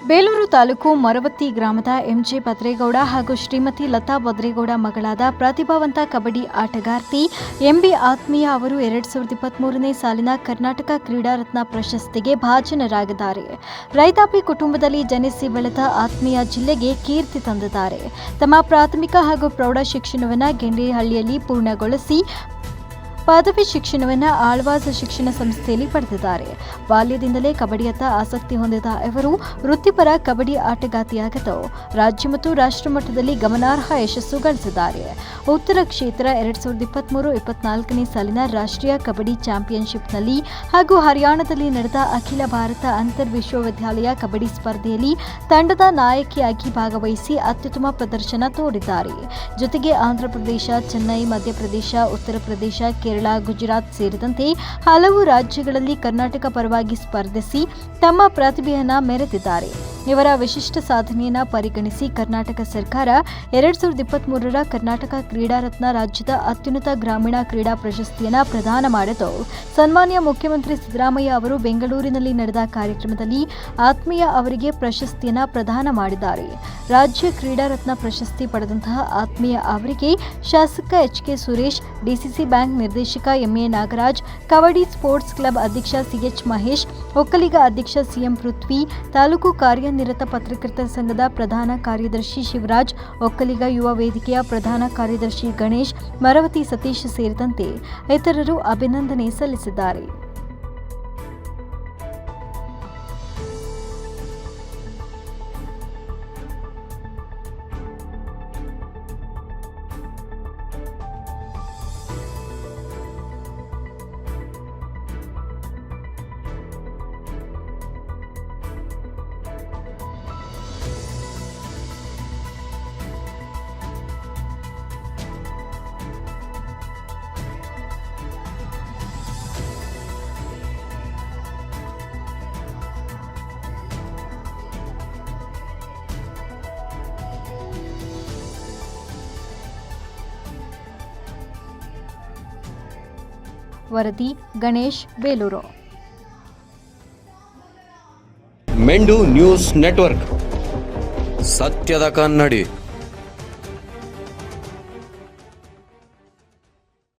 ಬೇಲೂರು ತಾಲೂಕು ಮರವತ್ತಿ ಗ್ರಾಮದ ಎಂಜೆ ಭದ್ರೇಗೌಡ ಹಾಗೂ ಶ್ರೀಮತಿ ಲತಾ ಭದ್ರೇಗೌಡ ಮಗಳಾದ ಪ್ರತಿಭಾವಂತ ಕಬಡ್ಡಿ ಆಟಗಾರ್ತಿ ಎಂಬಿ ಆತ್ಮೀಯ ಅವರು 2023ನೇ ಸಾಲಿನ ಕರ್ನಾಟಕ ಕ್ರೀಡಾ ರತ್ನ ಪ್ರಶಸ್ತಿಗೆ ಭಾಜನರಾಗಿದ್ದಾರೆ. ರೈತಾಪಿ ಕುಟುಂಬದಲ್ಲಿ ಜನಿಸಿ ಬೆಳೆದ ಆತ್ಮೀಯ ಜಿಲ್ಲೆಗೆ ಕೀರ್ತಿ ತಂದಿದ್ದಾರೆ. ತಮ್ಮ ಪ್ರಾಥಮಿಕ ಹಾಗೂ ಪ್ರೌಢ ಶಿಕ್ಷಣವನ್ನು ಗೆಂಡೇಹಳ್ಳಿಯಲ್ಲಿ ಪೂರ್ಣಗೊಳಿಸಿ ಪದವಿ ಶಿಕ್ಷಣವನ್ನು ಆಳ್ವಾಸ್ ಶಿಕ್ಷಣ ಸಂಸ್ಥೆಯಲ್ಲಿ ಪಡೆದಿದ್ದಾರೆ. ಬಾಲ್ಯದಿಂದಲೇ ಕಬಡ್ಡಿಯತ್ತ ಆಸಕ್ತಿ ಹೊಂದಿದ ಇವರು ವೃತ್ತಿಪರ ಕಬಡ್ಡಿ ಆಟಗಾರ್ತಿಯಾಗಿದ್ದು ರಾಜ್ಯ ಮತ್ತು ರಾಷ್ಟ್ರ ಮಟ್ಟದಲ್ಲಿ ಗಮನಾರ್ಹ ಯಶಸ್ಸು ಗಳಿಸಿದ್ದಾರೆ. ಉತ್ತರ ಕ್ಷೇತ್ರ 2023-24ನೇ ಸಾಲಿನ ರಾಷ್ಟ್ರೀಯ ಕಬಡ್ಡಿ ಚಾಂಪಿಯನ್ಶಿಪ್ನಲ್ಲಿ ಹಾಗೂ ಹರಿಯಾಣದಲ್ಲಿ ನಡೆದ ಅಖಿಲ ಭಾರತ ಅಂತರ್ ವಿಶ್ವವಿದ್ಯಾಲಯ ಕಬಡ್ಡಿ ಸ್ಪರ್ಧೆಯಲ್ಲಿ ತಂಡದ ನಾಯಕಿಯಾಗಿ ಭಾಗವಹಿಸಿ ಅತ್ಯುತ್ತಮ ಪ್ರದರ್ಶನ ತೋರಿದ್ದಾರೆ. ಜೊತೆಗೆ ಆಂಧ್ರಪ್ರದೇಶ, ಚೆನ್ನೈ, ಮಧ್ಯಪ್ರದೇಶ, ಉತ್ತರ ಪ್ರದೇಶ, ಕೇರಳ, ಗುಜರಾತ್ ಸೇರಿದಂತೆ ಹಲವು ರಾಜ್ಯಗಳಲ್ಲಿ ಕರ್ನಾಟಕ ಪರವಾಗಿ ಸ್ಪರ್ಧಿಸಿ ತಮ್ಮ ಪ್ರತಿಭೆಯನ್ನು ಮೆರೆದಿದ್ದಾರೆ. ಇವರ ವಿಶಿಷ್ಟ ಸಾಧನೆಯನ್ನು ಪರಿಗಣಿಸಿ ಕರ್ನಾಟಕ ಸರ್ಕಾರ 2023ರ ಕರ್ನಾಟಕ ಕ್ರೀಡಾ ರತ್ನ ರಾಜ್ಯದ ಅತ್ಯುನ್ನತ ಗ್ರಾಮೀಣ ಕ್ರೀಡಾ ಪ್ರಶಸ್ತಿಯನ್ನು ಪ್ರದಾನ ಮಾಡಿದ್ದು, ಸನ್ಮಾನ್ಯ ಮುಖ್ಯಮಂತ್ರಿ ಸಿದ್ದರಾಮಯ್ಯ ಅವರು ಬೆಂಗಳೂರಿನಲ್ಲಿ ನಡೆದ ಕಾರ್ಯಕ್ರಮದಲ್ಲಿ ಆತ್ಮೀಯ ಅವರಿಗೆ ಪ್ರಶಸ್ತಿಯನ್ನು ಪ್ರದಾನ ಮಾಡಿದ್ದಾರೆ. ರಾಜ್ಯ ಕ್ರೀಡಾ ರತ್ನ ಪ್ರಶಸ್ತಿ ಪಡೆದಂತಹ ಆತ್ಮೀಯ ಅವರಿಗೆ ಶಾಸಕ ಎಚ್.ಕೆ. ಸುರೇಶ್, ಡಿಸಿಸಿ ಬ್ಯಾಂಕ್ ನಿರ್ದೇಶಕ MA Nagaraj, kabaddi sports club ಅಧ್ಯಕ್ಷ ಸಿಎಚ್ ಮಹೇಶ್, ಒಕ್ಕಲಿಗ ಅಧ್ಯಕ್ಷ ಸಿಎಂ ಪೃಥ್ವಿ, ತಾಲೂಕು ಕಾರ್ಯನಿರತ ಪತ್ರಕರ್ತರ ಸಂಘದ ಪ್ರಧಾನ ಕಾರ್ಯದರ್ಶಿ ಶಿವರಾಜ್, ಒಕ್ಕಲಿಗ ಯುವ ವೇದಿಕೆಯ ಪ್ರಧಾನ ಕಾರ್ಯದರ್ಶಿ ಗಣೇಶ್, ಮರವತಿ ಸತೀಶ್ ಸೇರಿದಂತೆ ಇತರರು ಅಭಿನಂದನೆ ಸಲ್ಲಿಸಿದ್ದಾರೆ. ವರದಿ ಗಣೇಶ್, ಬೇಲೂರು. ಮೆಂಡು ನ್ಯೂಸ್ ನೆಟ್ವರ್ಕ್, ಸತ್ಯದ ಕನ್ನಡಿ.